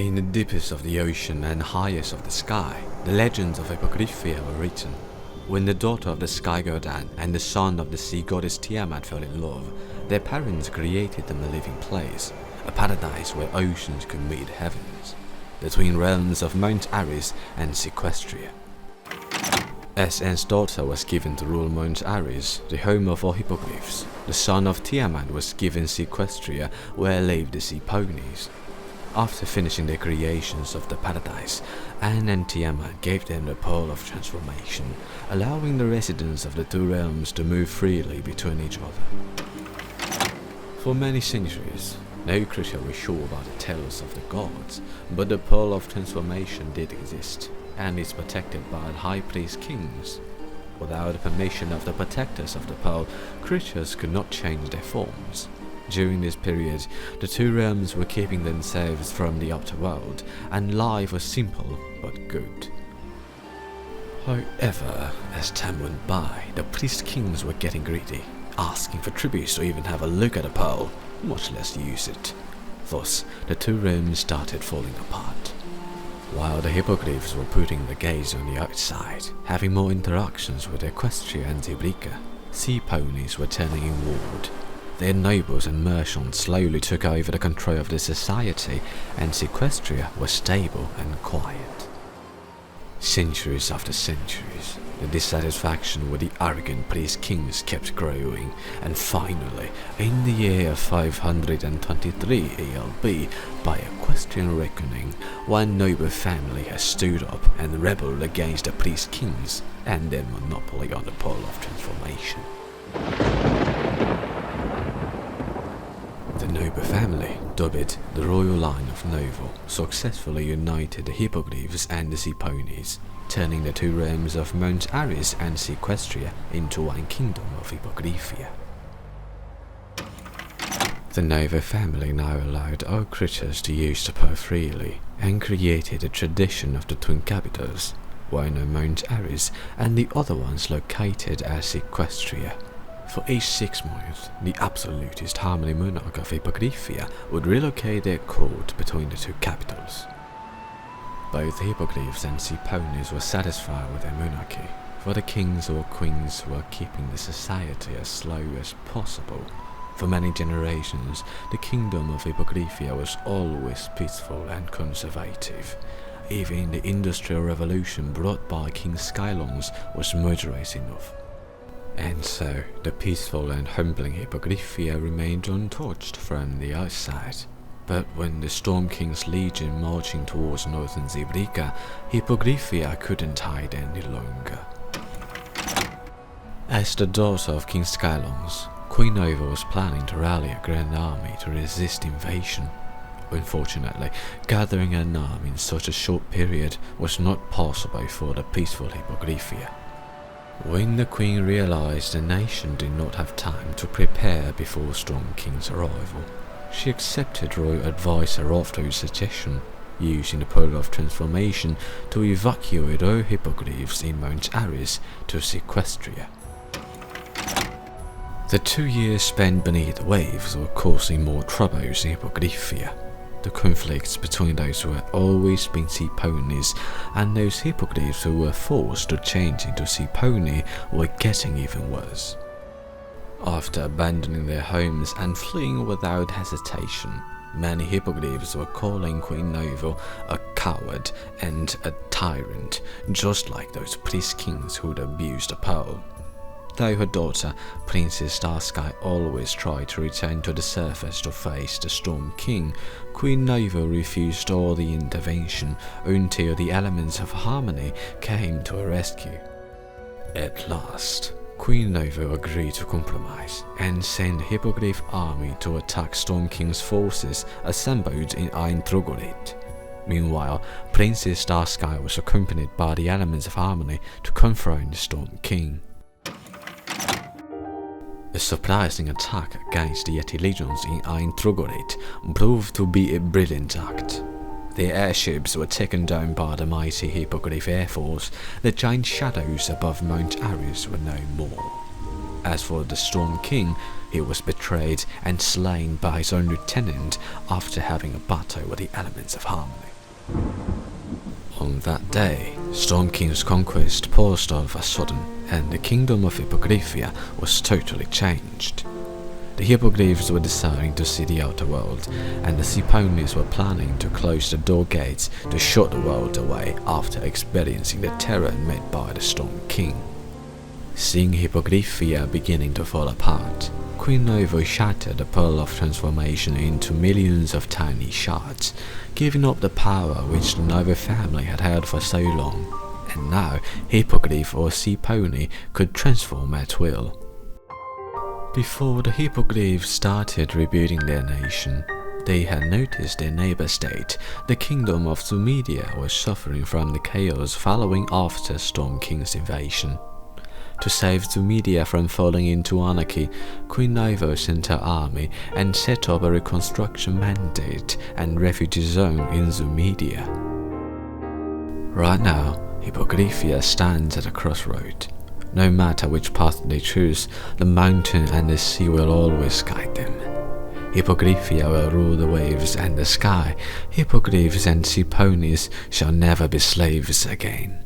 In the deepest of the ocean and highest of the sky, the legends of Hippogriffia were written. When the daughter of the sky god An and the son of the sea goddess Tiamat fell in love, their parents created them a living place, a paradise where oceans could meet heavens, the twin realms of Mount Ares and Equestria. As An's daughter was given to rule Mount Ares, the home of all hippogriffs, the son of Tiamat was given Equestria, where lived the sea ponies. After finishing their creations of the paradise, An and Tiamat gave them the Pearl of Transformation, allowing the residents of the two realms to move freely between each other. For many centuries, no creature was sure about the tales of the gods, but the Pearl of Transformation did exist, and is protected by the high priest kings. Without the permission of the protectors of the Pearl, creatures could not change their forms. During this period, the two realms were keeping themselves from the outer world, and life was simple but good. However, as time went by, the priest kings were getting greedy, asking for tributes to even have a look at the pearl, much less use it. Thus, the two realms started falling apart. While the hippogriffs were putting the gaze on the outside, having more interactions with Equestria and Hippogriffia, sea ponies were turning inward. Their nobles and merchants slowly took over the control of the society, and Equestria was stable and quiet. Centuries after centuries, the dissatisfaction with the arrogant priest kings kept growing, and finally, in the year 523 ALB, by Equestrian reckoning, one noble family has stood up and rebelled against the priest kings and their monopoly on the Pearl of Transformation. The noble family, dubbed the Royal Line of Noble, successfully united the hippogriffs and the sea ponies, turning the two realms of Mount Ares and Equestria into one kingdom of Hippogriffia. The noble family now allowed all creatures to use the pearl freely, and created a tradition of the twin capitals, one on Mount Ares and the other ones located at Equestria. For each 6 months, the absolutist harmony monarch of Hippogriffia would relocate their court between the two capitals. Both hippogriffs and sea ponies were satisfied with their monarchy, for the kings or queens were keeping the society as slow as possible. For many generations, the kingdom of Hippogriffia was always peaceful and conservative. Even the Industrial Revolution brought by King Skylons was moderate enough. And so, the peaceful and humbling Hippogriffia remained untouched from the outside. But when the Storm King's legion marching towards northern Hippogriffia, Hippogriffia couldn't hide any longer. As the daughter of King Skylons, Queen Nova was planning to rally a grand army to resist invasion. Unfortunately, gathering an army in such a short period was not possible for the peaceful Hippogriffia. When the Queen realized the nation did not have time to prepare before Storm King's arrival, she accepted royal advice after his suggestion, using the Pearl of Transformation to evacuate all hippogriffs in Mount Ares to Equestria. The 2 years spent beneath the waves were causing more troubles in Hippogriffia. The conflicts between those who had always been sea ponies and those hippogriffs who were forced to change into sea pony were getting even worse. After abandoning their homes and fleeing without hesitation, many hippogriffs were calling Queen Nova a coward and a tyrant, just like those priest kings who'd abused the pearl. Though her daughter, Princess Starsky, always tried to return to the surface to face the Storm King, Queen Nova refused all the intervention until the elements of harmony came to her rescue. At last, Queen Nova agreed to compromise and sent the Hippogriff army to attack Storm King's forces assembled in Ein Trogorit. Meanwhile, Princess Starsky was accompanied by the elements of harmony to confront the Storm King. A surprising attack against the Yeti legions in Ein Trogorit proved to be a brilliant act. Their airships were taken down by the mighty Hippogriff Air Force. The giant shadows above Mount Ares were no more. As for the Storm King, he was betrayed and slain by his own lieutenant after having a battle with the elements of harmony. On that day, Storm King's conquest paused all of a sudden, and the kingdom of Hippogriffia was totally changed. The Hippogriffs were desiring to see the outer world, and the sea ponies were planning to close the door gates to shut the world away after experiencing the terror made by the Storm King. Seeing Hippogriffia beginning to fall apart, Queen Novo shattered the pearl of transformation into millions of tiny shards, giving up the power which the Novo family had held for so long, and now Hippogriff or Sea Pony could transform at will. Before the Hippogriffs started rebuilding their nation, they had noticed their neighbor state, the kingdom of Zumedia, was suffering from the chaos following after Storm King's invasion. To save Zumedia from falling into anarchy, Queen Novo sent her army and set up a reconstruction mandate and refugee zone in Zumedia. Right now, Hippogriffia stands at a crossroad. No matter which path they choose, the mountain and the sea will always guide them. Hippogriffia will rule the waves and the sky. Hippogriffs and sea ponies shall never be slaves again.